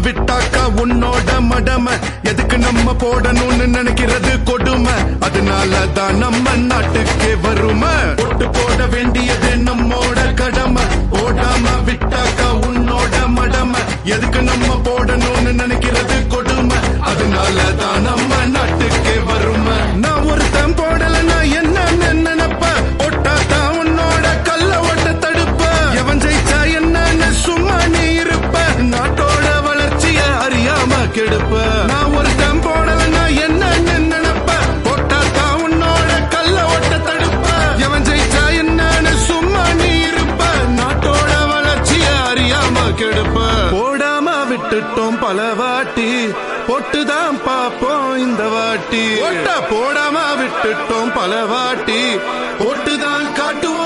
விட்டாக்கா உன்னோட மடமை எதுக்கு நம்ம போடணும்னு நினைக்கிறது கொடுமை அதனாலதான் நம்ம நாட்டுக்கே வருமை ஒட்டு போட வேண்டியது நம்மோட கடமை போடாம விட்டாக்கா உன்னோட மடமை எதுக்கு நம்ம போடணும்னு நினைக்கிறது கொடுமை அதனாலதான் நம்ம நாட்டுக்கே வருமை நான் ஒருத்தன் போடலன்னா என்னன்னு நினைப்ப ஒட்டாதான் உன்னோட கல்ல ஓட்ட தடுப்ப எவன் ஜெயிச்சா என்னன்னு சும்மா நீ இருப்ப நாட்டோட வளர்ச்சிய அறியாம கெடுப்ப நான் ஒருத்தன் போடலன்னா என்னன்னு நினைப்ப ஒட்டாதான் உன்னோட கல்ல ஓட்ட தடுப்ப எவன் ஜெயிச்சா என்னன்னு சும்மா நீ இருப்ப நாட்டோட வளர்ச்சிய அறியாம கெடுப்ப போடாம விட்டுட்டோம் பல வாட்டி பொட்டுதான் பாப்போம் இந்த வாட்டி போடாம விட்டுட்டோம் பல வாட்டி பொட்டுதான் காட்டுவோம்